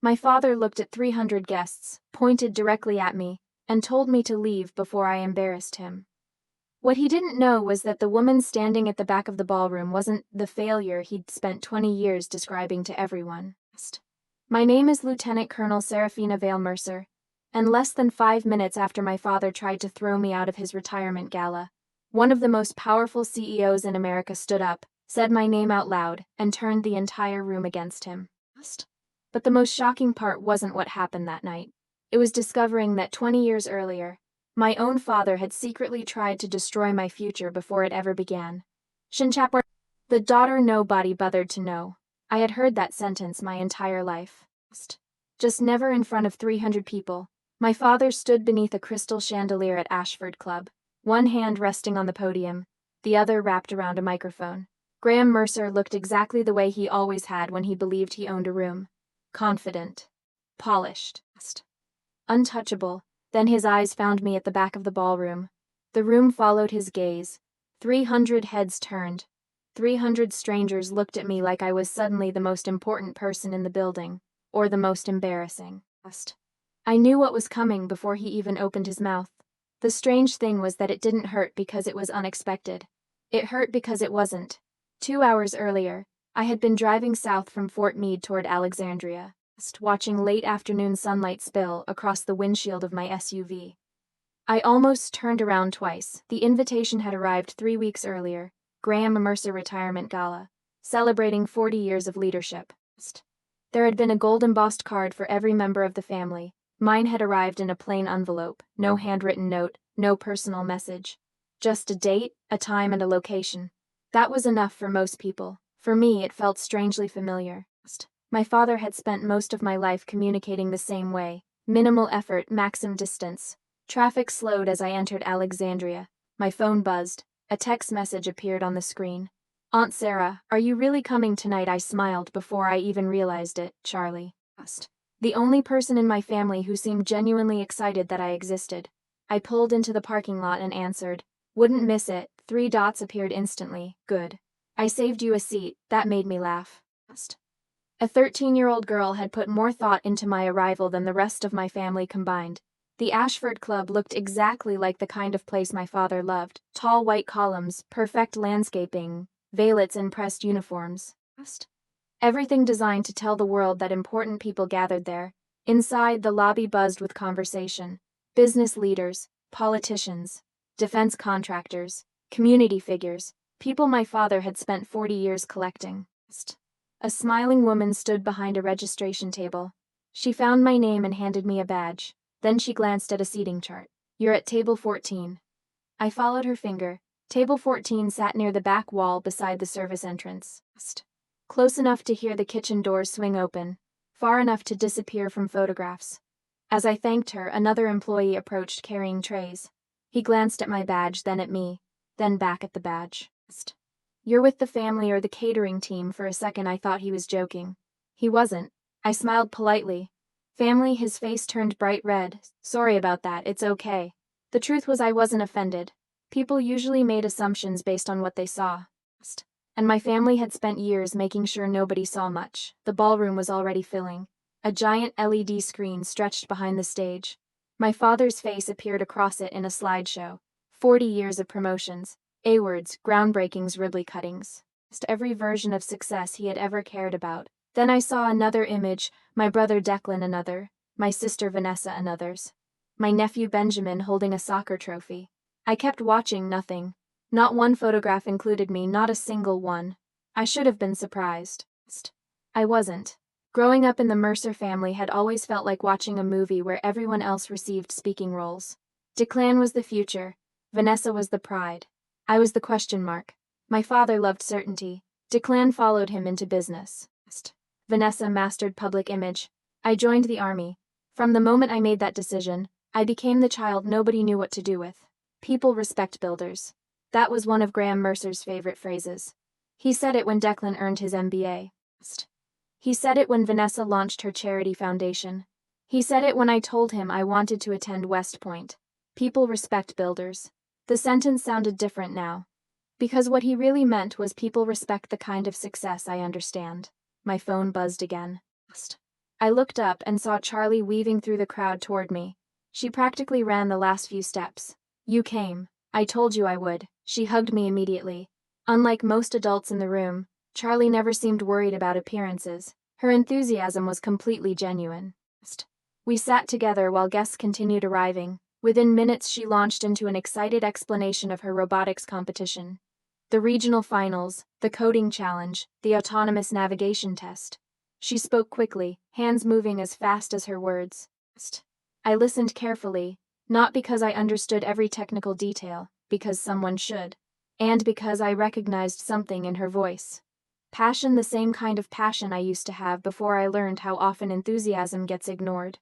My father looked at 300 guests, pointed directly at me, and told me to leave before I embarrassed him. What he didn't know was that the woman standing at the back of the ballroom wasn't the failure he'd spent 20 years describing to everyone. My name is Lieutenant Colonel Seraphina Vale Mercer, and less than 5 minutes after my father tried to throw me out of his retirement gala, one of the most powerful CEOs in America stood up, said my name out loud, and turned the entire room against him. But the most shocking part wasn't what happened that night. It was discovering that 20 years earlier, my own father had secretly tried to destroy my future before it ever began. Shinchapwar, the daughter nobody bothered to know. I had heard that sentence my entire life. Just never in front of 300 people. My father stood beneath a crystal chandelier at Ashford Club, one hand resting on the podium, the other wrapped around a microphone. Graham Mercer looked exactly the way he always had when he believed he owned a room. Confident. Polished. Untouchable. Then his eyes found me at the back of the ballroom. The room followed his gaze. 300 heads turned. 300 strangers looked at me like I was suddenly the most important person in the building, or the most embarrassing. I knew what was coming before he even opened his mouth. The strange thing was that it didn't hurt because it was unexpected. It hurt because it wasn't. 2 hours earlier, I had been driving south from Fort Meade toward Alexandria, watching late afternoon sunlight spill across the windshield of my SUV. I almost turned around twice. The invitation had arrived 3 weeks earlier, Graham Mercer Retirement Gala, celebrating 40 years of leadership. There had been a gold-embossed card for every member of the family. Mine had arrived in a plain envelope, no handwritten note, no personal message. Just a date, a time, and a location. That was enough for most people. For me, it felt strangely familiar. My father had spent most of my life communicating the same way. Minimal effort, maximum distance. Traffic slowed as I entered Alexandria. My phone buzzed. A text message appeared on the screen. "Aunt Sarah, are you really coming tonight?" I smiled before I even realized it. Charlie. The only person in my family who seemed genuinely excited that I existed. I pulled into the parking lot and answered. "Wouldn't miss it." 3 dots appeared instantly. "Good. I saved you a seat." That made me laugh. A 13-year-old girl had put more thought into my arrival than the rest of my family combined. The Ashford Club looked exactly like the kind of place my father loved. Tall white columns, perfect landscaping, valets in pressed uniforms. Everything designed to tell the world that important people gathered there. Inside, the lobby buzzed with conversation. Business leaders, politicians, defense contractors, community figures, people my father had spent 40 years collecting. A smiling woman stood behind a registration table. She found my name and handed me a badge. Then she glanced at a seating chart. "You're at table 14. I followed her finger. Table 14 sat near the back wall beside the service entrance. Close enough to hear the kitchen doors swing open, far enough to disappear from photographs. As I thanked her, another employee approached carrying trays. He glanced at my badge, then at me, then back at the badge. "You're with the family or the catering team." For a second I thought he was joking. He wasn't. I smiled politely. "Family?" His face turned bright red. "Sorry about that, it's okay." The truth was I wasn't offended. People usually made assumptions based on what they saw. And my family had spent years making sure nobody saw much. The ballroom was already filling. A giant LED screen stretched behind the stage. My father's face appeared across it in a slideshow. 40 years of promotions, awards, groundbreakings, Ridley cuttings. Just every version of success he had ever cared about. Then I saw another image, my brother Declan another, my sister Vanessa another's. My nephew Benjamin holding a soccer trophy. I kept watching, nothing. Not one photograph included me, not a single one. I should have been surprised. I wasn't. Growing up in the Mercer family had always felt like watching a movie where everyone else received speaking roles. Declan was the future. Vanessa was the pride. I was the question mark. My father loved certainty. Declan followed him into business. Vanessa mastered public image. I joined the army. From the moment I made that decision, I became the child nobody knew what to do with. People respect builders. That was one of Graham Mercer's favorite phrases. He said it when Declan earned his MBA. He said it when Vanessa launched her charity foundation. He said it when I told him I wanted to attend West Point. People respect builders. The sentence sounded different now. Because what he really meant was people respect the kind of success I understand. My phone buzzed again. I looked up and saw Charlie weaving through the crowd toward me. She practically ran the last few steps. "You came. I told you I would." She hugged me immediately. Unlike most adults in the room, Charlie never seemed worried about appearances. Her enthusiasm was completely genuine. We sat together while guests continued arriving. Within minutes she launched into an excited explanation of her robotics competition. The regional finals, the coding challenge, the autonomous navigation test. She spoke quickly, hands moving as fast as her words. I listened carefully, not because I understood every technical detail, because someone should, and because I recognized something in her voice. Passion, the same kind of passion I used to have before I learned how often enthusiasm gets ignored.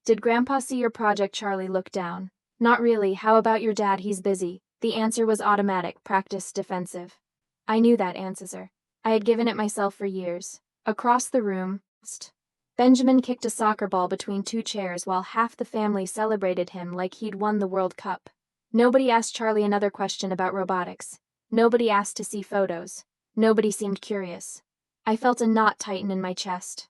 "Did Grandpa see your project?" Charlie looked down. "Not really. How about your dad? He's busy." The answer was automatic, practiced, defensive. I knew that answer. I had given it myself for years. Across the room, Benjamin kicked a soccer ball between two chairs while half the family celebrated him like he'd won the World Cup. Nobody asked Charlie another question about robotics. Nobody asked to see photos. Nobody seemed curious. I felt a knot tighten in my chest.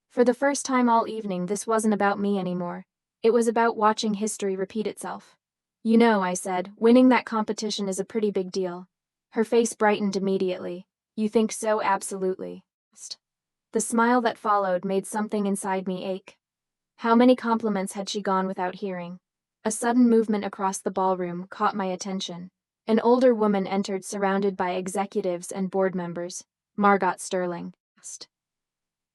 For the first time all evening, this wasn't about me anymore. It was about watching history repeat itself. "You know," I said, "winning that competition is a pretty big deal." Her face brightened immediately. "You think so?" "Absolutely." The smile that followed made something inside me ache. How many compliments had she gone without hearing? A sudden movement across the ballroom caught my attention. An older woman entered, surrounded by executives and board members. Margot Sterling,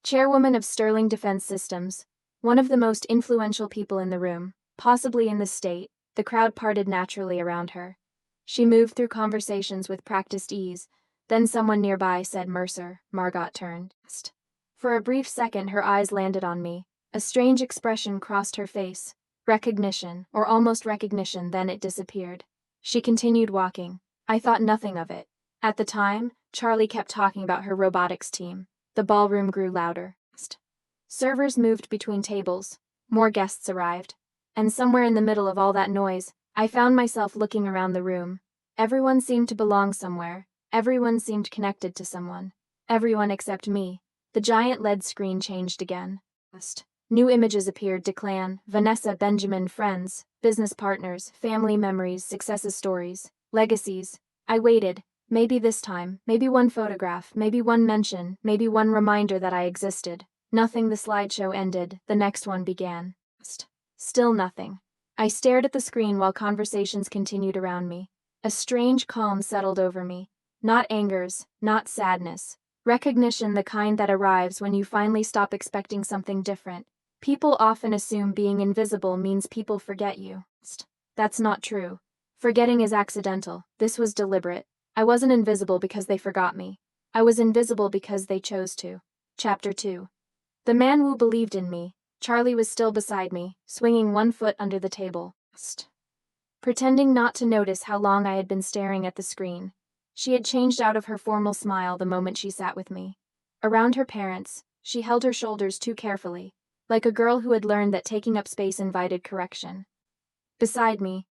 chairwoman of Sterling Defense Systems, one of the most influential people in the room, possibly in the state. The crowd parted naturally around her. She moved through conversations with practiced ease. Then someone nearby said Mercer. Margot turned. For a brief second her eyes landed on me. A strange expression crossed her face. Recognition, or almost recognition, then it disappeared. She continued walking. I thought nothing of it. At the time, Charlie kept talking about her robotics team. The ballroom grew louder. Servers moved between tables. More guests arrived. And somewhere in the middle of all that noise, I found myself looking around the room. Everyone seemed to belong somewhere. Everyone seemed connected to someone. Everyone except me. The giant LED screen changed again. New images appeared: Declan, Vanessa, Benjamin, friends, business partners, family memories, successes, stories, legacies. I waited. Maybe this time, maybe one photograph, maybe one mention, maybe one reminder that I existed. Nothing. The slideshow ended. The next one began. Still nothing. I stared at the screen while conversations continued around me. A strange calm settled over me. Not angers, not sadness. Recognition, the kind that arrives when you finally stop expecting something different. People often assume being invisible means people forget you. That's not true. Forgetting is accidental. This was deliberate. I wasn't invisible because they forgot me. I was invisible because they chose to. Chapter 2. The man who believed in me. Charlie was still beside me, swinging one foot under the table. Pretending not to notice how long I had been staring at the screen. She had changed out of her formal smile the moment she sat with me. Around her parents, she held her shoulders too carefully, like a girl who had learned that taking up space invited correction. Beside me,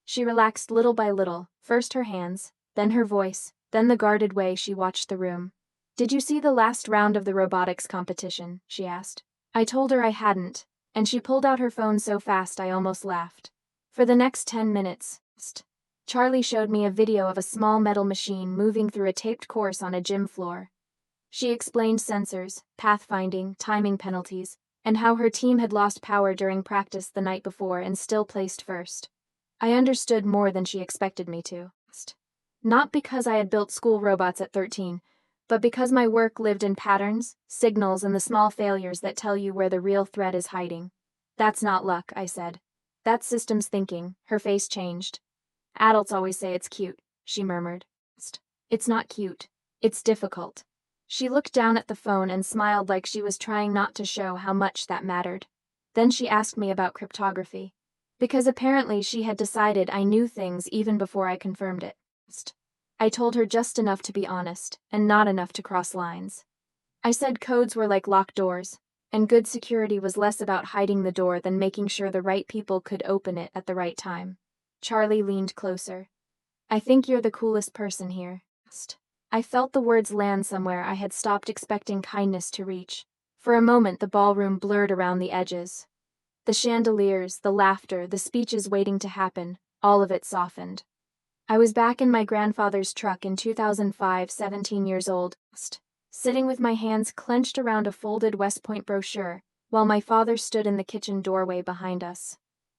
she relaxed little by little, first her hands, then her voice, then the guarded way she watched the room. "Did you see the last round of the robotics competition?" she asked. I told her I hadn't, and she pulled out her phone so fast I almost laughed. For the next 10 minutes, Charlie showed me a video of a small metal machine moving through a taped course on a gym floor. She explained sensors, pathfinding, timing penalties, and how her team had lost power during practice the night before and still placed first. I understood more than she expected me to. Not because I had built school robots at 13, but because my work lived in patterns, signals, and the small failures that tell you where the real threat is hiding. "That's not luck," I said. "That's systems thinking." Her face changed. "Adults always say it's cute," she murmured. "It's not cute. It's difficult." She looked down at the phone and smiled like she was trying not to show how much that mattered. Then she asked me about cryptography. Because apparently she had decided I knew things even before I confirmed it. I told her just enough to be honest, and not enough to cross lines. I said codes were like locked doors, and good security was less about hiding the door than making sure the right people could open it at the right time. Charlie leaned closer. "I think you're the coolest person here." I felt the words land somewhere I had stopped expecting kindness to reach. For a moment the ballroom blurred around the edges. The chandeliers, the laughter, the speeches waiting to happen, all of it softened. I was back in my grandfather's truck in 2005, 17 years old, sitting with my hands clenched around a folded West Point brochure, while my father stood in the kitchen doorway behind us.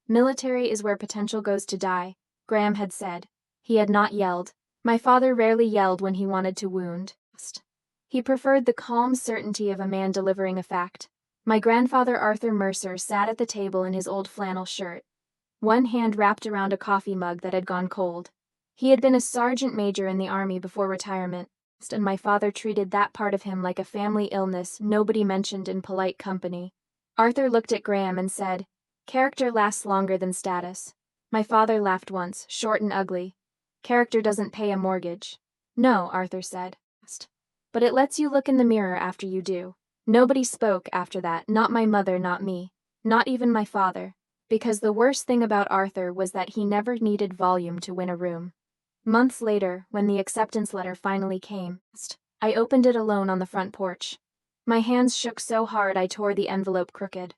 "Military is where potential goes to die," Graham had said. He had not yelled. My father rarely yelled when he wanted to wound. He preferred the calm certainty of a man delivering a fact. My grandfather Arthur Mercer sat at the table in his old flannel shirt, one hand wrapped around a coffee mug that had gone cold. He had been a sergeant major in the army before retirement, and my father treated that part of him like a family illness nobody mentioned in polite company. Arthur looked at Graham and said, "Character lasts longer than status." My father laughed once, short and ugly. "Character doesn't pay a mortgage." "No," Arthur said. "But it lets you look in the mirror after you do." Nobody spoke after that, not my mother, not me, not even my father, because the worst thing about Arthur was that he never needed volume to win a room. Months later, when the acceptance letter finally came, I opened it alone on the front porch. My hands shook so hard I tore the envelope crooked.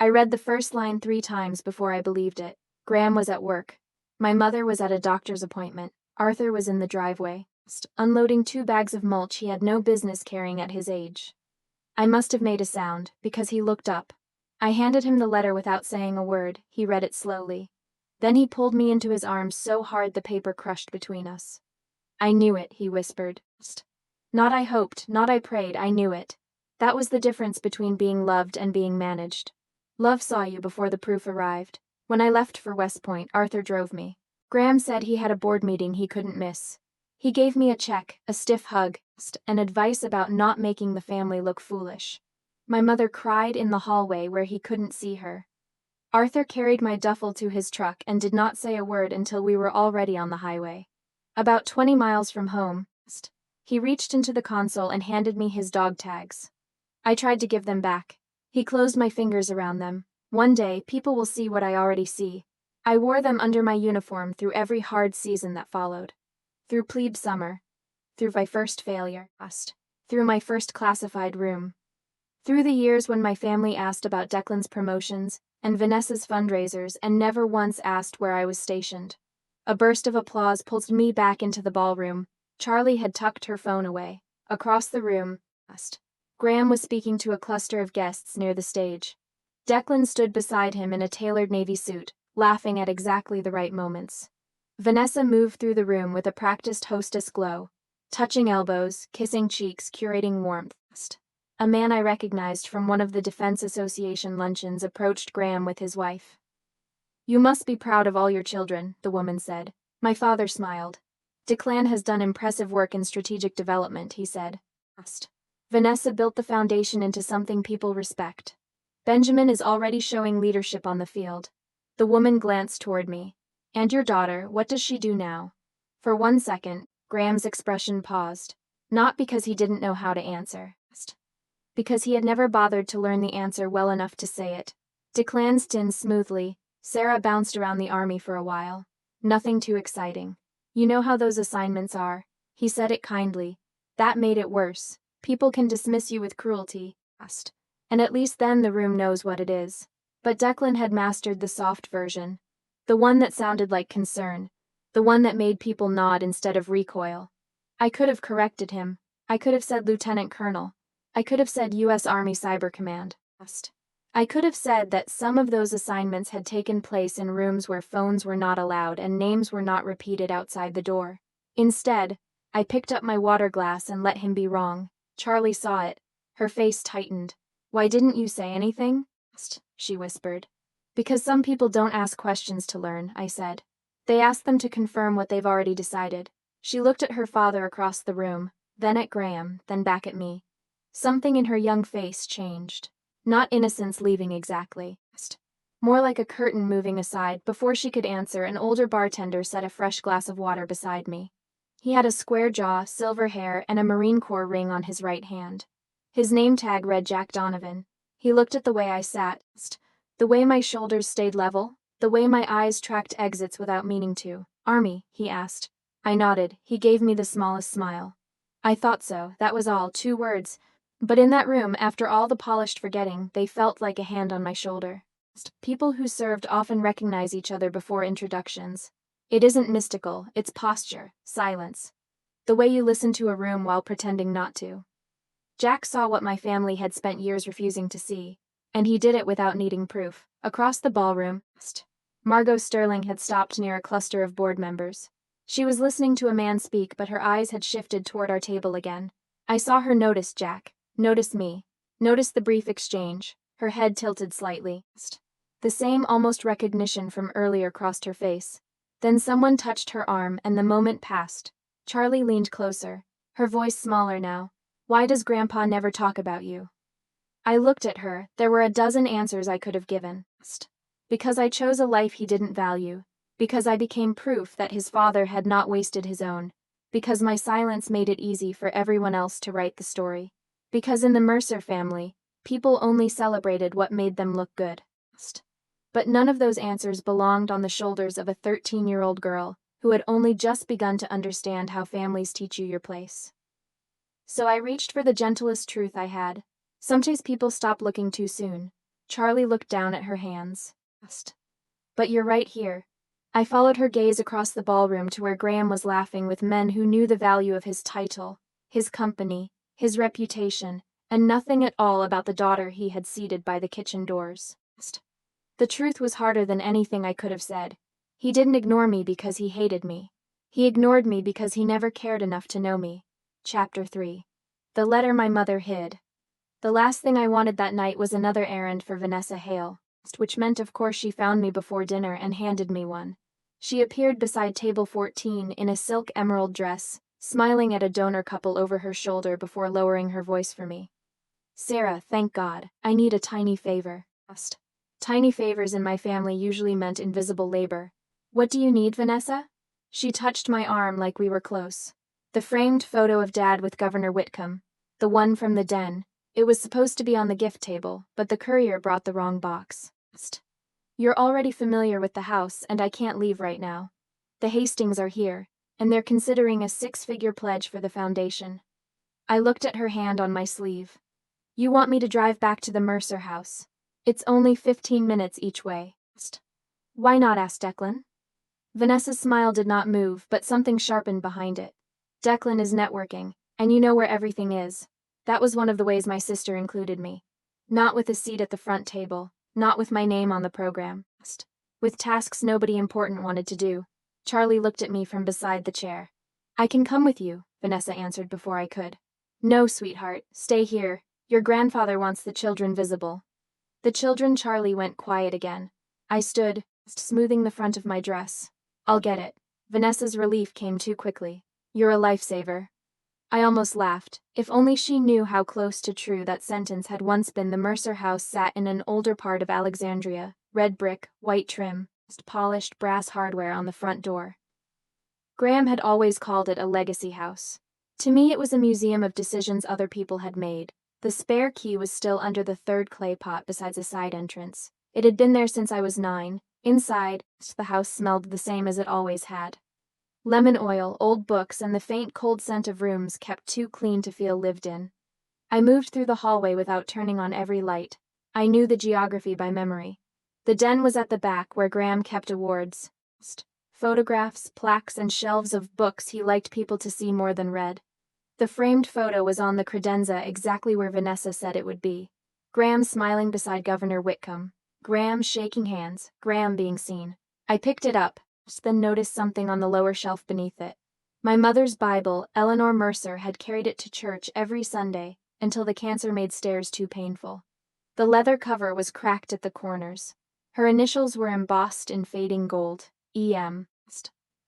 I read the first line 3 times before I believed it. Graham was at work. My mother was at a doctor's appointment. Arthur was in the driveway, unloading 2 bags of mulch he had no business carrying at his age. I must have made a sound, because he looked up. I handed him the letter without saying a word. He read it slowly. Then he pulled me into his arms so hard the paper crushed between us. "I knew it," he whispered. "Not I hoped, not I prayed, I knew it." That was the difference between being loved and being managed. Love saw you before the proof arrived. When I left for West Point, Arthur drove me. Graham said he had a board meeting he couldn't miss. He gave me a check, a stiff hug, and advice about not making the family look foolish. My mother cried in the hallway where he couldn't see her. Arthur carried my duffel to his truck and did not say a word until we were already on the highway. About 20 miles from home, he reached into the console and handed me his dog tags. I tried to give them back. He closed my fingers around them. "One day, people will see what I already see." I wore them under my uniform through every hard season that followed. Through plebe summer. Through my first failure. Through my first classified room. Through the years when my family asked about Declan's promotions and Vanessa's fundraisers and never once asked where I was stationed. A burst of applause pulled me back into the ballroom. Charlie had tucked her phone away. Across the room, Graham was speaking to a cluster of guests near the stage. Declan stood beside him in a tailored navy suit, laughing at exactly the right moments. Vanessa moved through the room with a practiced hostess glow, touching elbows, kissing cheeks, curating warmth. A man I recognized from one of the Defense Association luncheons approached Graham with his wife. "You must be proud of all your children," the woman said. My father smiled. "Declan has done impressive work in strategic development," he said. "Vanessa built the foundation into something people respect. Benjamin is already showing leadership on the field." The woman glanced toward me. "And your daughter, what does she do now?" For 1 second, Graham's expression paused. Not because he didn't know how to answer. Because he had never bothered to learn the answer well enough to say it. Declan stinned smoothly. "Sarah bounced around the army for a while. Nothing too exciting. You know how those assignments are." He said it kindly. That made it worse. People can dismiss you with cruelty. And at least then the room knows what it is. But Declan had mastered the soft version. The one that sounded like concern. The one that made people nod instead of recoil. I could have corrected him. I could have said Lieutenant Colonel. I could have said U.S. Army Cyber Command. I could have said that some of those assignments had taken place in rooms where phones were not allowed and names were not repeated outside the door. Instead, I picked up my water glass and let him be wrong. Charlie saw it. Her face tightened. "Why didn't you say anything?" she whispered. "Because some people don't ask questions to learn," I said. "They ask them to confirm what they've already decided." She looked at her father across the room, then at Graham, then back at me. Something in her young face changed. Not innocence leaving exactly. More like a curtain moving aside. Before she could answer, an older bartender set a fresh glass of water beside me. He had a square jaw, silver hair, and a Marine Corps ring on his right hand. His name tag read Jack Donovan. He looked at the way I sat, the way my shoulders stayed level, the way my eyes tracked exits without meaning to. "Army?" he asked. I nodded. He gave me the smallest smile. "I thought so, that was all, 2 words. But in that room, after all the polished forgetting, they felt like a hand on my shoulder. People who served often recognize each other before introductions. It isn't mystical, it's posture, silence. The way you listen to a room while pretending not to. Jack saw what my family had spent years refusing to see, and he did it without needing proof. Across the ballroom, Margot Sterling had stopped near a cluster of board members. She was listening to a man speak, but her eyes had shifted toward our table again. I saw her notice Jack, notice me, notice the brief exchange. Her head tilted slightly. The same almost recognition from earlier crossed her face. Then someone touched her arm and the moment passed. Charlie leaned closer, her voice smaller now. "Why does Grandpa never talk about you?" I looked at her. There were a dozen answers I could have given. Because I chose a life he didn't value. Because I became proof that his father had not wasted his own. Because my silence made it easy for everyone else to write the story. Because in the Mercer family, people only celebrated what made them look good. But none of those answers belonged on the shoulders of a 13-year-old girl who had only just begun to understand how families teach you your place. So I reached for the gentlest truth I had. Sometimes people stop looking too soon. Charlie looked down at her hands. But you're right here. I followed her gaze across the ballroom to where Graham was laughing with men who knew the value of his title, his company, his reputation, and nothing at all about the daughter he had seated by the kitchen doors. The truth was harder than anything I could have said. He didn't ignore me because he hated me. He ignored me because he never cared enough to know me. Chapter 3. The letter my mother hid. The last thing I wanted that night was another errand for Vanessa Hale, which meant of course she found me before dinner and handed me one. She appeared beside table 14 in a silk emerald dress, smiling at a donor couple over her shoulder before lowering her voice for me. "Sarah, thank God, I need a tiny favor." Tiny favors in my family usually meant invisible labor. "What do you need, Vanessa?" She touched my arm like we were close. The framed photo of Dad with Governor Whitcomb. The one from the den. It was supposed to be on the gift table, but the courier brought the wrong box. "You're already familiar with the house, and I can't leave right now. The Hastings are here, and they're considering a 6-figure pledge for the foundation." I looked at her hand on my sleeve. "You want me to drive back to the Mercer house? It's only 15 minutes each way." "Why not?" asked Declan. Vanessa's smile did not move, but something sharpened behind it. "Declan is networking, and you know where everything is." That was one of the ways my sister included me. Not with a seat at the front table, not with my name on the program. With tasks nobody important wanted to do. Charlie looked at me from beside the chair. "I can come with you," Vanessa answered before I could. "No, sweetheart, stay here. Your grandfather wants the children visible." The children. Charlie went quiet again. I stood, smoothing the front of my dress. "I'll get it." Vanessa's relief came too quickly. "You're a lifesaver." I almost laughed. If only she knew how close to true that sentence had once been. The Mercer house sat in an older part of Alexandria, red brick, white trim, polished brass hardware on the front door. Graham had always called it a legacy house. To me it was a museum of decisions other people had made. The spare key was still under the third clay pot beside a side entrance. It had been there since I was 9. Inside, the house smelled the same as it always had. Lemon oil, old books, and the faint cold scent of rooms kept too clean to feel lived in. I moved through the hallway without turning on every light. I knew the geography by memory. The den was at the back where Graham kept awards. Photographs, plaques, and shelves of books he liked people to see more than read. The framed photo was on the credenza exactly where Vanessa said it would be. Graham smiling beside Governor Whitcomb. Graham shaking hands, Graham being seen. I picked it up, then noticed something on the lower shelf beneath it. My mother's Bible. Eleanor Mercer had carried it to church every Sunday, until the cancer made stairs too painful. The leather cover was cracked at the corners. Her initials were embossed in fading gold, E.M.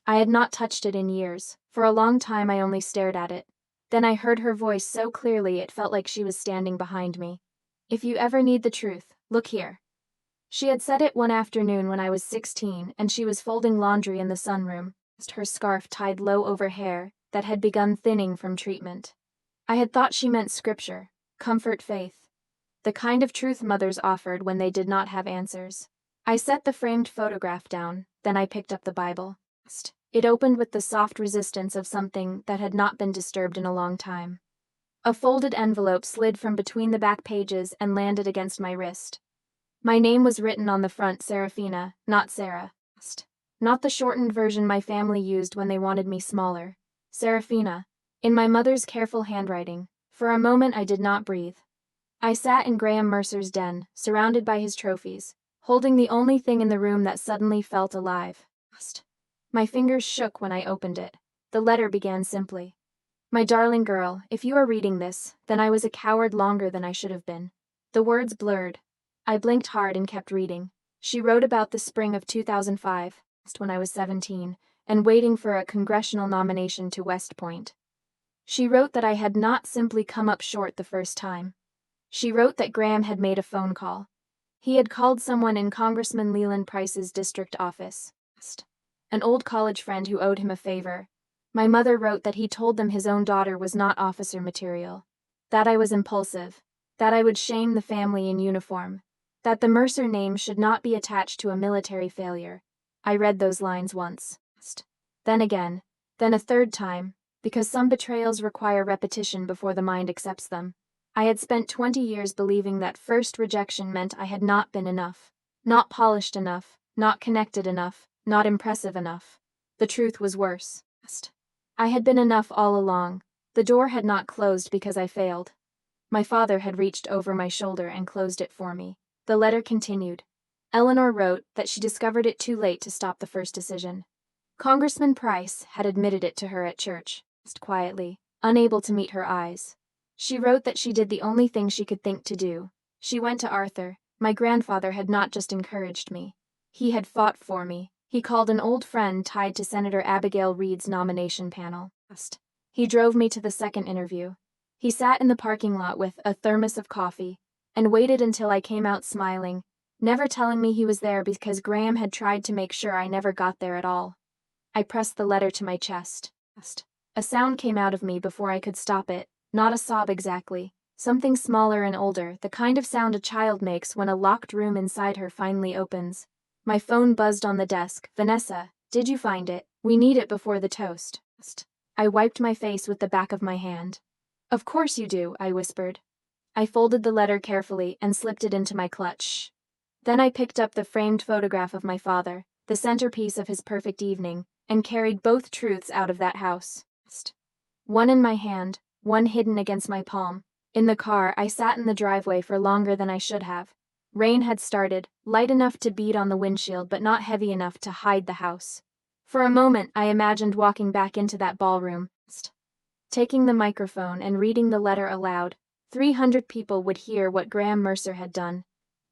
I had not touched it in years. For a long time I only stared at it. Then I heard her voice so clearly it felt like she was standing behind me. "If you ever need the truth, look here." She had said it one afternoon when I was 16 and she was folding laundry in the sunroom, her scarf tied low over hair that had begun thinning from treatment. I had thought she meant scripture, comfort, faith. The kind of truth mothers offered when they did not have answers. I set the framed photograph down, then I picked up the Bible. It opened with the soft resistance of something that had not been disturbed in a long time. A folded envelope slid from between the back pages and landed against my wrist. My name was written on the front, Seraphina, not Sarah. Not the shortened version my family used when they wanted me smaller. Seraphina. In my mother's careful handwriting. For a moment I did not breathe. I sat in Graham Mercer's den, surrounded by his trophies, holding the only thing in the room that suddenly felt alive. My fingers shook when I opened it. The letter began simply. My darling girl, if you are reading this, then I was a coward longer than I should have been. The words blurred. I blinked hard and kept reading. She wrote about the spring of 2005, when I was 17, and waiting for a congressional nomination to West Point. She wrote that I had not simply come up short the first time. She wrote that Graham had made a phone call. He had called someone in Congressman Leland Price's district office. An old college friend who owed him a favor. My mother wrote that he told them his own daughter was not officer material. That I was impulsive. That I would shame the family in uniform. That the Mercer name should not be attached to a military failure. I read those lines once. Then again. Then a third time, because some betrayals require repetition before the mind accepts them. I had spent 20 years believing that first rejection meant I had not been enough. Not polished enough, not connected enough, not impressive enough. The truth was worse. I had been enough all along. The door had not closed because I failed. My father had reached over my shoulder and closed it for me. The letter continued. Eleanor wrote that she discovered it too late to stop the first decision. Congressman Price had admitted it to her at church, quietly, unable to meet her eyes. She wrote that she did the only thing she could think to do. She went to Arthur. My grandfather had not just encouraged me. He had fought for me. He called an old friend tied to Senator Abigail Reed's nomination panel. He drove me to the second interview. He sat in the parking lot with a thermos of coffee and waited until I came out smiling, never telling me he was there because Graham had tried to make sure I never got there at all. I pressed the letter to my chest. A sound came out of me before I could stop it, not a sob exactly, something smaller and older, the kind of sound a child makes when a locked room inside her finally opens. My phone buzzed on the desk. Vanessa, did you find it? We need it before the toast. I wiped my face with the back of my hand. Of course you do, I whispered. I folded the letter carefully and slipped it into my clutch. Then I picked up the framed photograph of my father, the centerpiece of his perfect evening, and carried both truths out of that house. One in my hand, one hidden against my palm. In the car, I sat in the driveway for longer than I should have. Rain had started, light enough to beat on the windshield but not heavy enough to hide the house. For a moment I imagined walking back into that ballroom, taking the microphone and reading the letter aloud. 300 people would hear what Graham Mercer had done.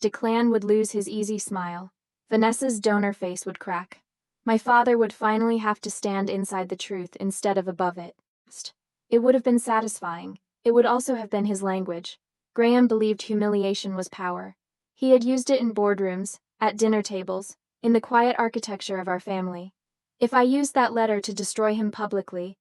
Declan would lose his easy smile. Vanessa's donor face would crack. My father would finally have to stand inside the truth instead of above it. It would have been satisfying. It would also have been his language. Graham believed humiliation was power. He had used it in boardrooms, at dinner tables, in the quiet architecture of our family. If I used that letter to destroy him publicly,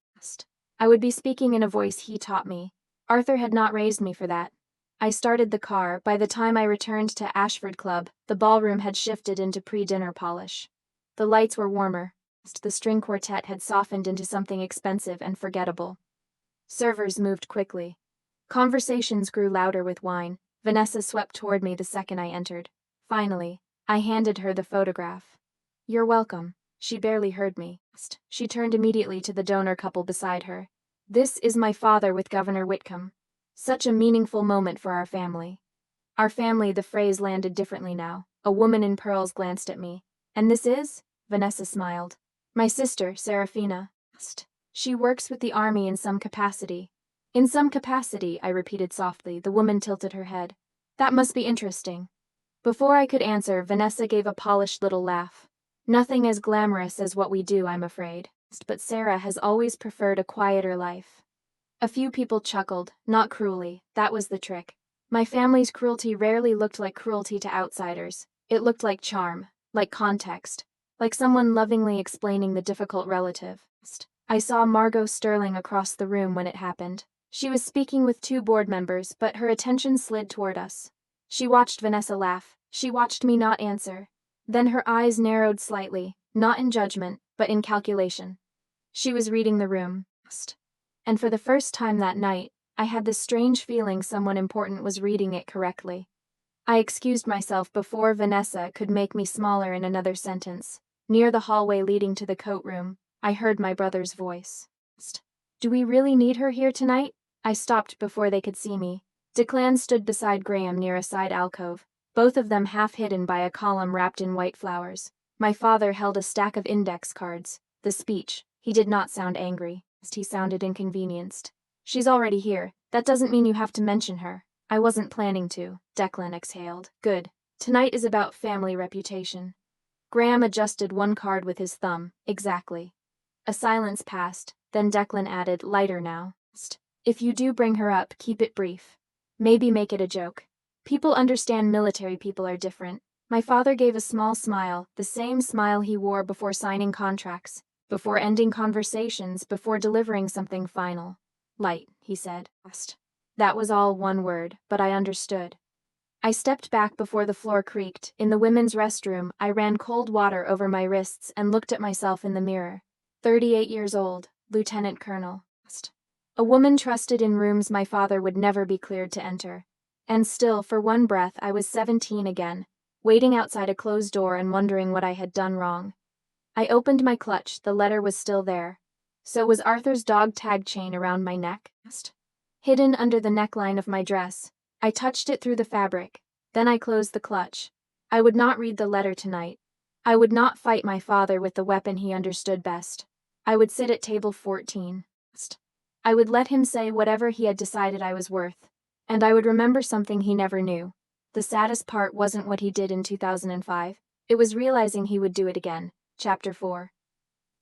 I would be speaking in a voice he taught me. Arthur had not raised me for that. I started the car. By the time I returned to Ashford Club, the ballroom had shifted into pre-dinner polish. The lights were warmer. The string quartet had softened into something expensive and forgettable. Servers moved quickly. Conversations grew louder with wine. Vanessa swept toward me the second I entered. Finally, I handed her the photograph. You're welcome. She barely heard me. She turned immediately to the donor couple beside her. This is my father with Governor Whitcomb. Such a meaningful moment for our family. Our family, the phrase landed differently now. A woman in pearls glanced at me. And this is? Vanessa smiled. My sister, Seraphina. She works with the army in some capacity. In some capacity, I repeated softly. The woman tilted her head. That must be interesting. Before I could answer, Vanessa gave a polished little laugh. Nothing as glamorous as what we do, I'm afraid. But Sarah has always preferred a quieter life. A few people chuckled, not cruelly. That was the trick. My family's cruelty rarely looked like cruelty to outsiders. It looked like charm, like context, like someone lovingly explaining the difficult relative. I saw Margot Sterling across the room when it happened. She was speaking with 2 board members, but her attention slid toward us. She watched Vanessa laugh. She watched me not answer. Then her eyes narrowed slightly, not in judgment, but in calculation. She was reading the room. And for the first time that night, I had this strange feeling someone important was reading it correctly. I excused myself before Vanessa could make me smaller in another sentence. Near the hallway leading to the coat room, I heard my brother's voice. Do we really need her here tonight? I stopped before they could see me. Declan stood beside Graham near a side alcove, both of them half hidden by a column wrapped in white flowers. My father held a stack of index cards. The speech. He did not sound angry. He sounded inconvenienced. She's already here. That doesn't mean you have to mention her. I wasn't planning to. Declan exhaled. Good. Tonight is about family reputation. Graham adjusted one card with his thumb. Exactly. A silence passed, then Declan added, lighter now. If you do bring her up, keep it brief. Maybe make it a joke. People understand military people are different. My father gave a small smile, the same smile he wore before signing contracts, before ending conversations, before delivering something final. Light, he said. That was all one word, but I understood. I stepped back before the floor creaked. In the women's restroom, I ran cold water over my wrists and looked at myself in the mirror. 38 years old, Lieutenant Colonel. A woman trusted in rooms my father would never be cleared to enter. And still, for one breath, I was 17 again, waiting outside a closed door and wondering what I had done wrong. I opened my clutch. The letter was still there. So was Arthur's dog tag chain around my neck? Hidden under the neckline of my dress. I touched it through the fabric. Then I closed the clutch. I would not read the letter tonight. I would not fight my father with the weapon he understood best. I would sit at table 14. I would let him say whatever he had decided I was worth. And I would remember something he never knew. The saddest part wasn't what he did in 2005. It was realizing he would do it again. Chapter 4.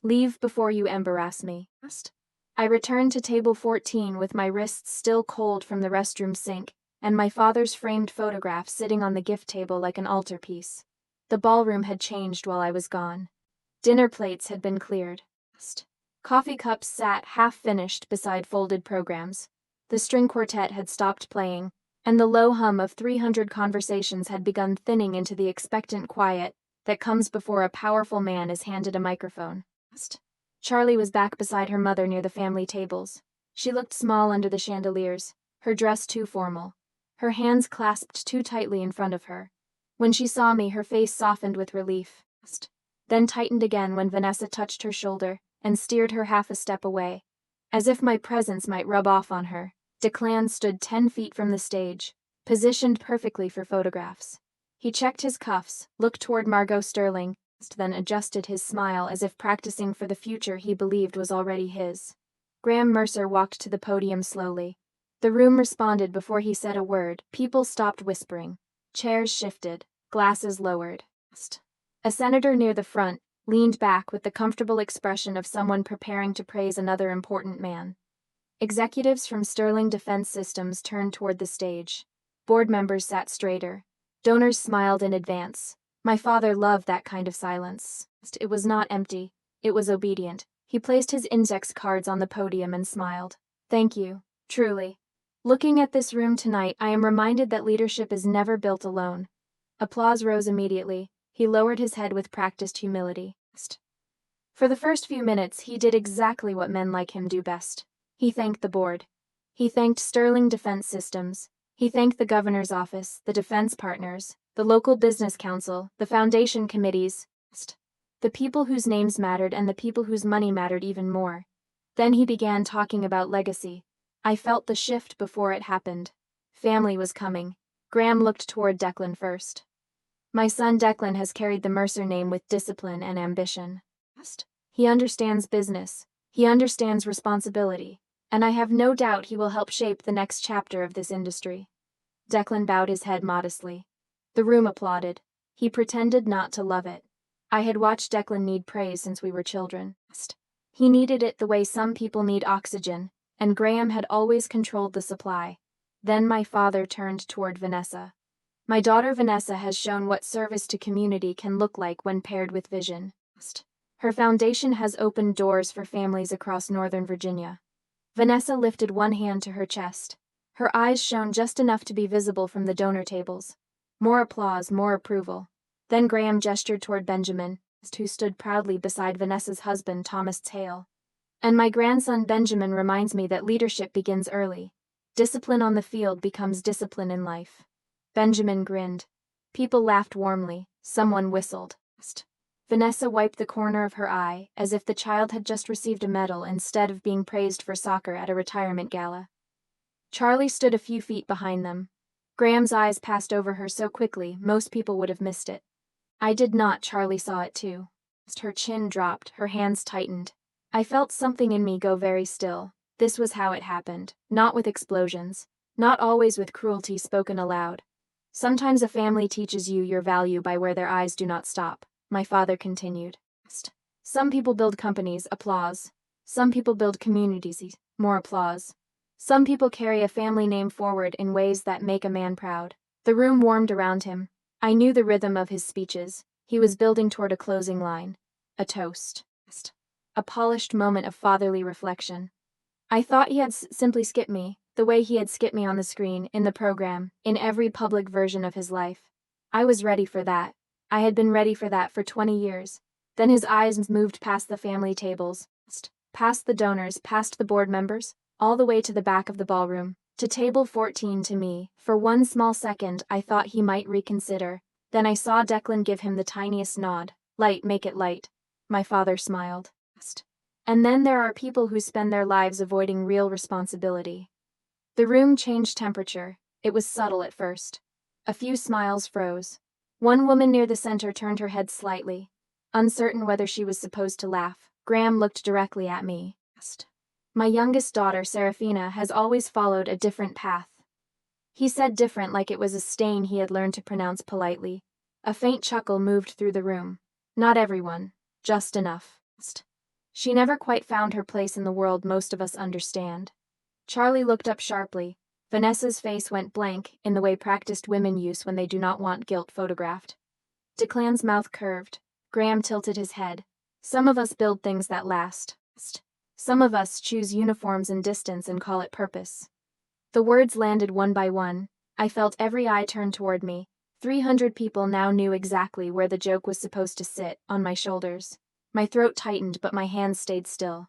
Leave before you embarrass me. I returned to table 14 with my wrists still cold from the restroom sink, and my father's framed photograph sitting on the gift table like an altarpiece. The ballroom had changed while I was gone. Dinner plates had been cleared. Coffee cups sat half-finished beside folded programs. The string quartet had stopped playing, and the low hum of 300 conversations had begun thinning into the expectant quiet that comes before a powerful man is handed a microphone. Charlie was back beside her mother near the family tables. She looked small under the chandeliers, her dress too formal, her hands clasped too tightly in front of her. When she saw me, her face softened with relief, then tightened again when Vanessa touched her shoulder and steered her half a step away, as if my presence might rub off on her. Declan stood 10 feet from the stage, positioned perfectly for photographs. He checked his cuffs, looked toward Margot Sterling, then adjusted his smile as if practicing for the future he believed was already his. Graham Mercer walked to the podium slowly. The room responded before he said a word. People stopped whispering. Chairs shifted, glasses lowered. A senator near the front leaned back with the comfortable expression of someone preparing to praise another important man. Executives from Sterling Defense Systems turned toward the stage. Board members sat straighter. Donors smiled in advance. My father loved that kind of silence. It was not empty. It was obedient. He placed his index cards on the podium and smiled. Thank you, truly. Looking at this room tonight, I am reminded that leadership is never built alone. Applause rose immediately. He lowered his head with practiced humility. For the first few minutes, he did exactly what men like him do best. He thanked the board. He thanked Sterling Defense Systems. He thanked the governor's office, the defense partners, the local business council, the foundation committees, the people whose names mattered and the people whose money mattered even more. Then he began talking about legacy. I felt the shift before it happened. Family was coming. Graham looked toward Declan first. My son Declan has carried the Mercer name with discipline and ambition. He understands business. He understands responsibility. And I have no doubt he will help shape the next chapter of this industry. Declan bowed his head modestly. The room applauded. He pretended not to love it. I had watched Declan need praise since we were children. He needed it the way some people need oxygen, and Graham had always controlled the supply. Then my father turned toward Vanessa. My daughter Vanessa has shown what service to community can look like when paired with vision. Her foundation has opened doors for families across Northern Virginia. Vanessa lifted one hand to her chest. Her eyes shone just enough to be visible from the donor tables. More applause, more approval. Then Graham gestured toward Benjamin, who stood proudly beside Vanessa's husband, Thomas Hale. And my grandson Benjamin reminds me that leadership begins early. Discipline on the field becomes discipline in life. Benjamin grinned. People laughed warmly. Someone whistled. Vanessa wiped the corner of her eye, as if the child had just received a medal instead of being praised for soccer at a retirement gala. Charlie stood a few feet behind them. Graham's eyes passed over her so quickly, most people would have missed it. I did not. Charlie saw it too. Her chin dropped, her hands tightened. I felt something in me go very still. This was how it happened, not with explosions, not always with cruelty spoken aloud. Sometimes a family teaches you your value by where their eyes do not stop, my father continued. Some people build companies, applause. Some people build communities, more applause. Some people carry a family name forward in ways that make a man proud. The room warmed around him. I knew the rhythm of his speeches. He was building toward a closing line. A toast. A polished moment of fatherly reflection. I thought he had simply skipped me, the way he had skipped me on the screen, in the program, in every public version of his life. I was ready for that. I had been ready for that for 20 years. Then his eyes moved past the family tables, past the donors, past the board members, all the way to the back of the ballroom, to table 14 to me. For one small second I thought he might reconsider. Then I saw Declan give him the tiniest nod. Light, make it light. My father smiled. And then there are people who spend their lives avoiding real responsibility. The room changed temperature. It was subtle at first. A few smiles froze. One woman near the center turned her head slightly, uncertain whether she was supposed to laugh. Graham looked directly at me. My youngest daughter, Seraphina, has always followed a different path. He said different like it was a stain he had learned to pronounce politely. A faint chuckle moved through the room. Not everyone. Just enough. She never quite found her place in the world most of us understand. Charlie looked up sharply. Vanessa's face went blank, in the way practiced women use when they do not want guilt photographed. Declan's mouth curved. Graham tilted his head. Some of us build things that last. Some of us choose uniforms and distance and call it purpose. The words landed one by one. I felt every eye turn toward me. 300 people now knew exactly where the joke was supposed to sit, on my shoulders. My throat tightened, but my hands stayed still.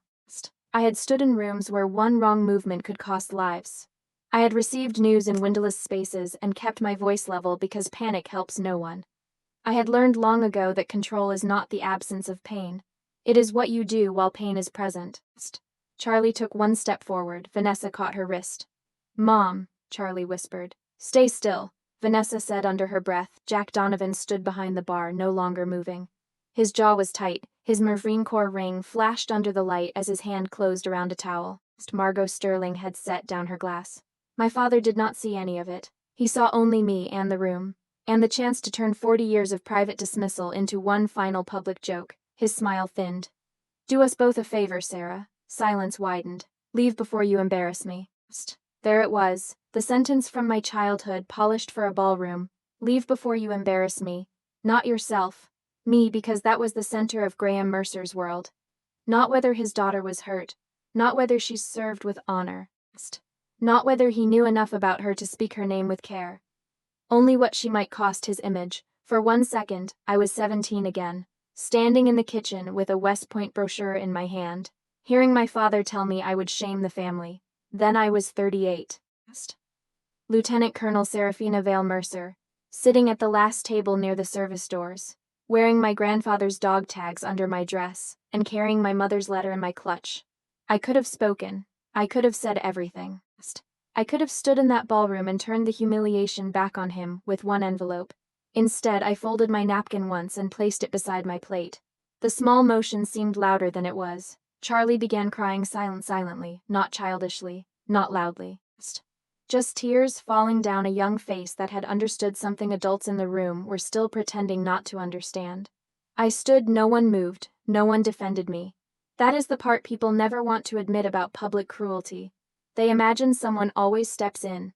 I had stood in rooms where one wrong movement could cost lives. I had received news in windowless spaces and kept my voice level because panic helps no one. I had learned long ago that control is not the absence of pain. It is what you do while pain is present. Charlie took one step forward. Vanessa caught her wrist. Mom, Charlie whispered. Stay still, Vanessa said under her breath. Jack Donovan stood behind the bar, no longer moving. His jaw was tight. His Marine Corps ring flashed under the light as his hand closed around a towel. Margot Sterling had set down her glass. My father did not see any of it. He saw only me and the room, and the chance to turn 40 years of private dismissal into one final public joke. His smile thinned. Do us both a favor, Sarah. Silence widened. Leave before you embarrass me. There it was, the sentence from my childhood polished for a ballroom. Leave before you embarrass me. Not yourself. Me, because that was the center of Graham Mercer's world. Not whether his daughter was hurt. Not whether she served with honor. Not whether he knew enough about her to speak her name with care. Only what she might cost his image. For 1 second, I was 17 again, standing in the kitchen with a West Point brochure in my hand, hearing my father tell me I would shame the family. Then I was 38. Lieutenant Colonel Seraphina Vale Mercer, sitting at the last table near the service doors, wearing my grandfather's dog tags under my dress, and carrying my mother's letter in my clutch. I could have spoken. I could have said everything. I could have stood in that ballroom and turned the humiliation back on him with one envelope. Instead, I folded my napkin once and placed it beside my plate. The small motion seemed louder than it was. Charlie began crying silently, not childishly, not loudly. Just tears falling down a young face that had understood something adults in the room were still pretending not to understand. I stood, no one moved, no one defended me. That is the part people never want to admit about public cruelty. They imagine someone always steps in.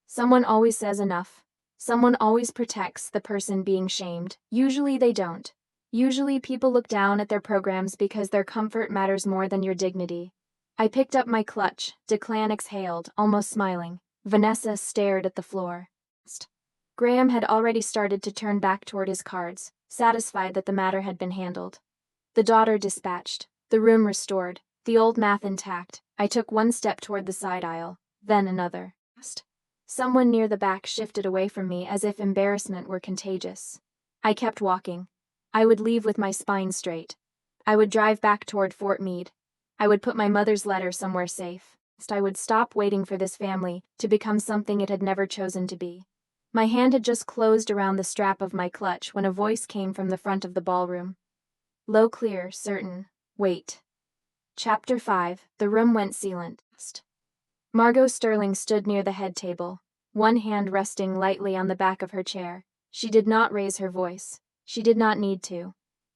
Someone always says enough. Someone always protects the person being shamed. Usually they don't. Usually people look down at their programs because their comfort matters more than your dignity. I picked up my clutch. Declan exhaled, almost smiling. Vanessa stared at the floor. Graham had already started to turn back toward his cards, satisfied that the matter had been handled. The daughter dispatched. The room restored. The old math intact. I took one step toward the side aisle. then another. Someone near the back shifted away from me as if embarrassment were contagious. I kept walking. I would leave with my spine straight. I would drive back toward Fort Meade. I would put my mother's letter somewhere safe. I would stop waiting for this family to become something it had never chosen to be. My hand had just closed around the strap of my clutch when a voice came from the front of the ballroom. Low, clear, certain. Wait. Chapter 5. The room went silent. Margot Sterling stood near the head table, one hand resting lightly on the back of her chair. She did not raise her voice. She did not need to.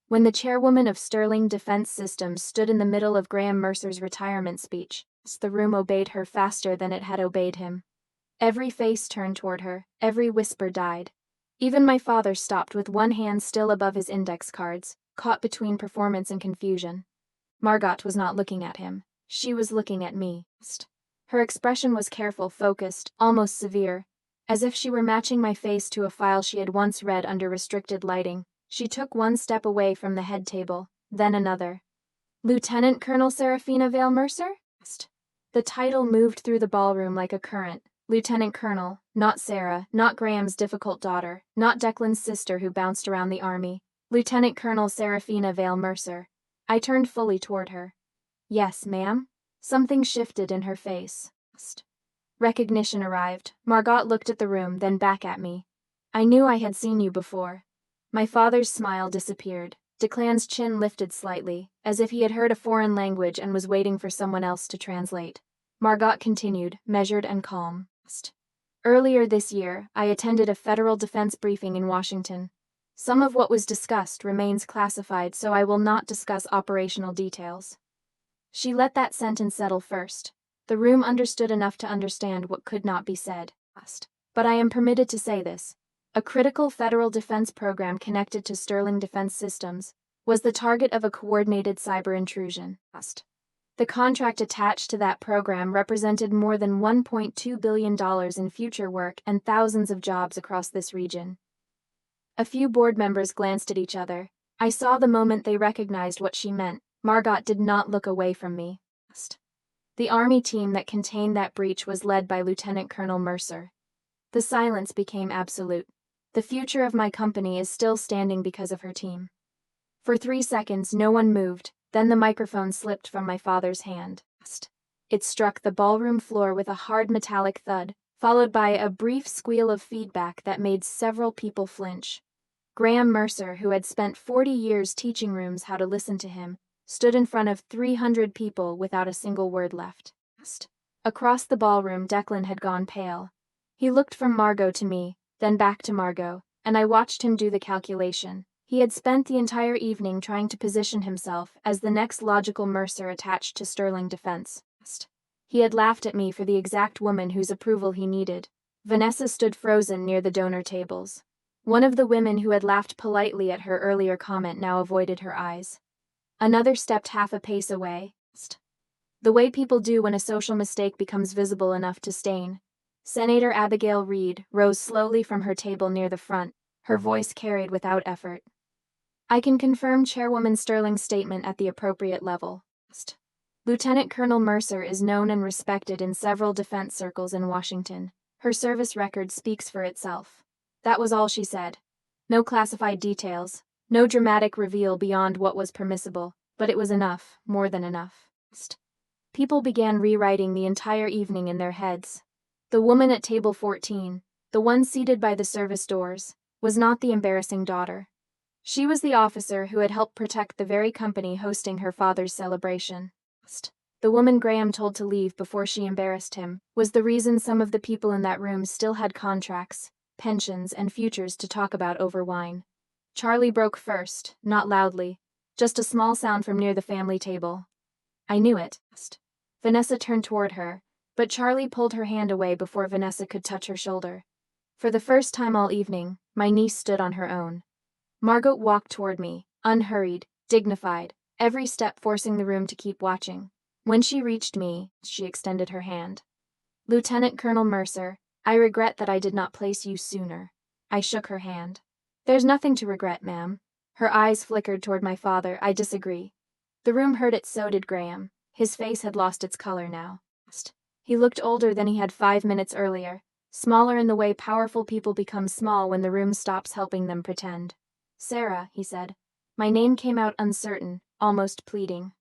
When the chairwoman of Sterling Defense Systems stood in the middle of Graham Mercer's retirement speech, the room obeyed her faster than it had obeyed him. Every face turned toward her, every whisper died. Even my father stopped with one hand still above his index cards, caught between performance and confusion. Margot was not looking at him. She was looking at me. Her expression was careful, focused, almost severe, as if she were matching my face to a file she had once read under restricted lighting. She took one step away from the head table, then another. Lieutenant Colonel Seraphina Vale Mercer? The title moved through the ballroom like a current. Lieutenant Colonel, not Sarah, not Graham's difficult daughter, not Declan's sister who bounced around the army. Lieutenant Colonel Seraphina Vale Mercer. I turned fully toward her. Yes, ma'am? Something shifted in her face. Recognition arrived. Margot looked at the room, then back at me. I knew I had seen you before. My father's smile disappeared. Declan's chin lifted slightly, as if he had heard a foreign language and was waiting for someone else to translate. Margot continued, measured and calm. Earlier this year, I attended a federal defense briefing in Washington. Some of what was discussed remains classified, so I will not discuss operational details. She let that sentence settle first. The room understood enough to understand what could not be said. But I am permitted to say this. A critical federal defense program connected to Sterling Defense Systems was the target of a coordinated cyber intrusion. The contract attached to that program represented more than $1.2 billion in future work and thousands of jobs across this region. A few board members glanced at each other. I saw the moment they recognized what she meant. Margot did not look away from me. The Army team that contained that breach was led by Lieutenant Colonel Mercer. The silence became absolute. The future of my company is still standing because of her team. For 3 seconds, no one moved, then the microphone slipped from my father's hand. It struck the ballroom floor with a hard metallic thud, followed by a brief squeal of feedback that made several people flinch. Graham Mercer, who had spent 40 years teaching rooms how to listen to him, stood in front of 300 people without a single word left. Across the ballroom, Declan had gone pale. He looked from Margot to me, then back to Margot, and I watched him do the calculation. He had spent the entire evening trying to position himself as the next logical Mercer attached to Sterling Defense. He had laughed at me for the exact woman whose approval he needed. Vanessa stood frozen near the donor tables. One of the women who had laughed politely at her earlier comment now avoided her eyes. Another stepped half a pace away. The way people do when a social mistake becomes visible enough to stain. Senator Abigail Reed rose slowly from her table near the front, her voice carried without effort. I can confirm Chairwoman Sterling's statement at the appropriate level. Lieutenant Colonel Mercer is known and respected in several defense circles in Washington. Her service record speaks for itself. That was all she said. No classified details, no dramatic reveal beyond what was permissible, but it was enough, more than enough. People began rewriting the entire evening in their heads. The woman at table 14, the one seated by the service doors, was not the embarrassing daughter. She was the officer who had helped protect the very company hosting her father's celebration. The woman Graham told to leave before she embarrassed him was the reason some of the people in that room still had contracts, pensions, and futures to talk about over wine. Charlie broke first, not loudly, just a small sound from near the family table. I knew it. Vanessa turned toward her, but Charlie pulled her hand away before Vanessa could touch her shoulder. For the first time all evening, my niece stood on her own. Margot walked toward me, unhurried, dignified, every step forcing the room to keep watching. When she reached me, she extended her hand. Lieutenant Colonel Mercer, I regret that I did not place you sooner. I shook her hand. There's nothing to regret, ma'am. Her eyes flickered toward my father. I disagree. The room heard it, so did Graham. His face had lost its color now. He looked older than he had 5 minutes earlier, smaller in the way powerful people become small when the room stops helping them pretend. "Sarah," he said. My name came out uncertain, almost pleading.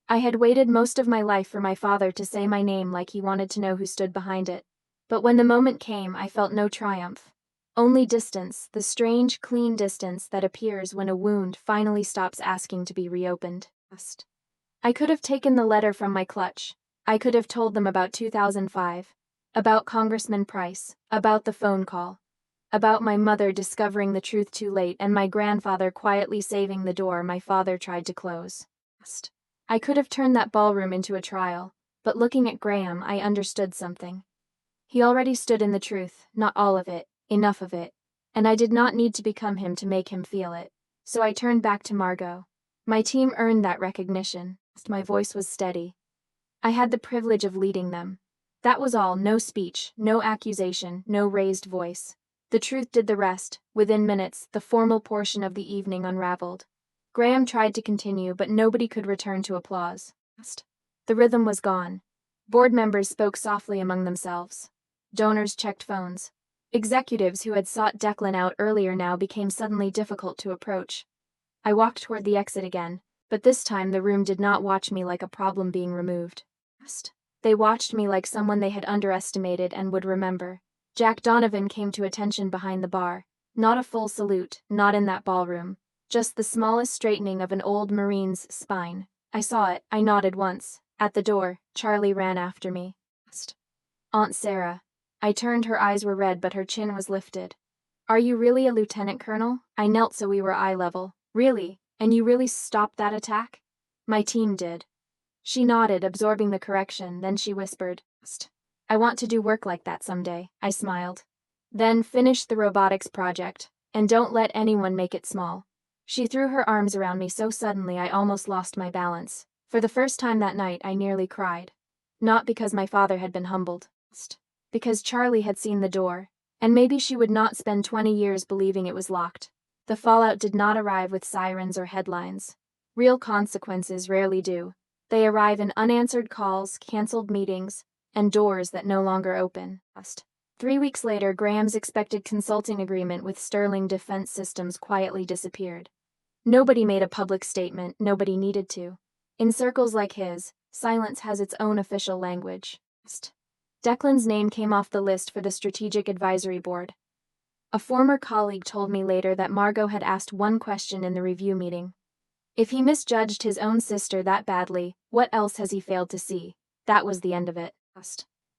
I had waited most of my life for my father to say my name like he wanted to know who stood behind it. But when the moment came, I felt no triumph. Only distance, the strange, clean distance that appears when a wound finally stops asking to be reopened. I could have taken the letter from my clutch. I could have told them about 2005. About Congressman Price. About the phone call. About my mother discovering the truth too late and my grandfather quietly saving the door my father tried to close. I could have turned that ballroom into a trial, but looking at Graham, I understood something. He already stood in the truth, not all of it, enough of it, and I did not need to become him to make him feel it. So I turned back to Margot. My team earned that recognition. My voice was steady. I had the privilege of leading them. That was all, no speech, no accusation, no raised voice. The truth did the rest. Within minutes, the formal portion of the evening unraveled. Graham tried to continue, but nobody could return to applause. The rhythm was gone. Board members spoke softly among themselves. Donors checked phones. Executives who had sought Declan out earlier now became suddenly difficult to approach. I walked toward the exit again, but this time the room did not watch me like a problem being removed. They watched me like someone they had underestimated and would remember. Jack Donovan came to attention behind the bar. Not a full salute, not in that ballroom. Just the smallest straightening of an old Marine's spine. I saw it, I nodded once. At the door, Charlie ran after me. "Aunt Sarah." I turned, her eyes were red but her chin was lifted. "Are you really a lieutenant colonel?" I knelt so we were eye level. "Really? And you really stopped that attack?" "My team did." She nodded, absorbing the correction, then she whispered, "I want to do work like that someday." I smiled. "Then finish the robotics project, and don't let anyone make it small." She threw her arms around me so suddenly I almost lost my balance. For the first time that night I nearly cried. Not because my father had been humbled. Because Charlie had seen the door, and maybe she would not spend 20 years believing it was locked. The fallout did not arrive with sirens or headlines. Real consequences rarely do. They arrive in unanswered calls, canceled meetings, and doors that no longer open. 3 weeks later, Graham's expected consulting agreement with Sterling Defense Systems quietly disappeared. Nobody made a public statement, nobody needed to. In circles like his, silence has its own official language. Declan's name came off the list for the Strategic Advisory Board. A former colleague told me later that Margot had asked one question in the review meeting. If he misjudged his own sister that badly, what else has he failed to see? That was the end of it.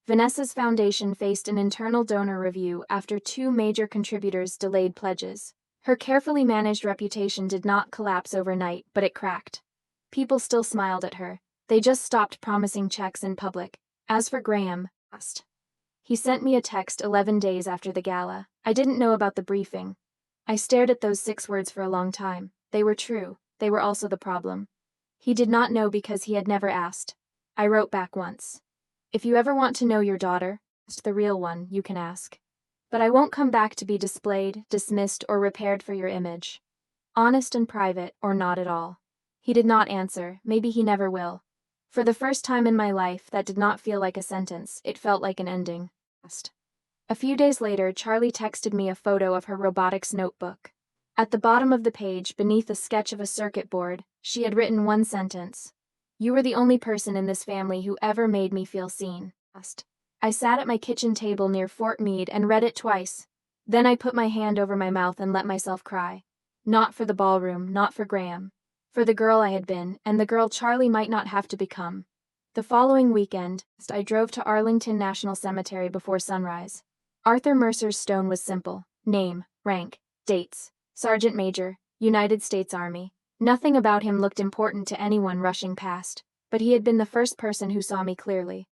Vanessa's foundation faced an internal donor review after 2 major contributors delayed pledges. Her carefully managed reputation did not collapse overnight, but it cracked. People still smiled at her. They just stopped promising checks in public. As for Graham, he sent me a text 11 days after the gala. I didn't know about the briefing. I stared at those 6 words for a long time. They were true. They were also the problem. He did not know because he had never asked. I wrote back once. If you ever want to know your daughter, the real one, you can ask. But I won't come back to be displayed, dismissed, or repaired for your image. Honest and private, or not at all. He did not answer. Maybe he never will. For the first time in my life, that did not feel like a sentence. It felt like an ending. A few days later, Charlie texted me a photo of her robotics notebook. At the bottom of the page, beneath a sketch of a circuit board, she had written one sentence. "You were the only person in this family who ever made me feel seen." I sat at my kitchen table near Fort Meade and read it twice. Then I put my hand over my mouth and let myself cry. Not for the ballroom, not for Graham. For the girl I had been, and the girl Charlie might not have to become. The following weekend, I drove to Arlington National Cemetery before sunrise. Arthur Mercer's stone was simple. Name, rank, dates. Sergeant Major, United States Army. Nothing about him looked important to anyone rushing past, but he had been the first person who saw me clearly.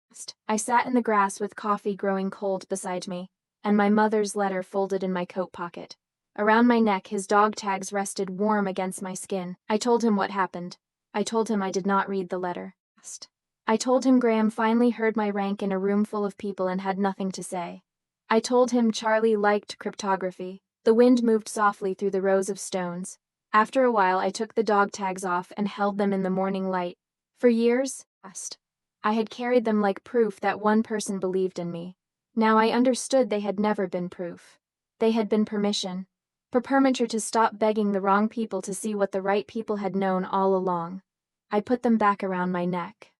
I sat in the grass with coffee growing cold beside me, and my mother's letter folded in my coat pocket. Around my neck, his dog tags rested warm against my skin. I told him what happened. I told him I did not read the letter. I told him Graham finally heard my rank in a room full of people and had nothing to say. I told him Charlie liked cryptography. The wind moved softly through the rows of stones. After a while, I took the dog tags off and held them in the morning light. For years, I had carried them like proof that one person believed in me. Now I understood they had never been proof. They had been permission. Permission to stop begging the wrong people to see what the right people had known all along. I put them back around my neck.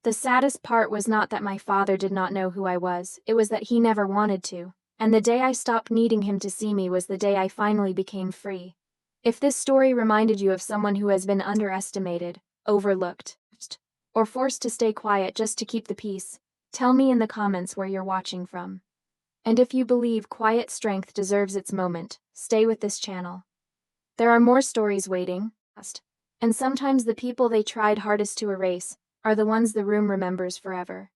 The saddest part was not that my father did not know who I was, it was that he never wanted to. And the day I stopped needing him to see me was the day I finally became free. If this story reminded you of someone who has been underestimated, overlooked, or forced to stay quiet just to keep the peace, tell me in the comments where you're watching from. And if you believe quiet strength deserves its moment, stay with this channel. There are more stories waiting, and sometimes the people they tried hardest to erase are the ones the room remembers forever.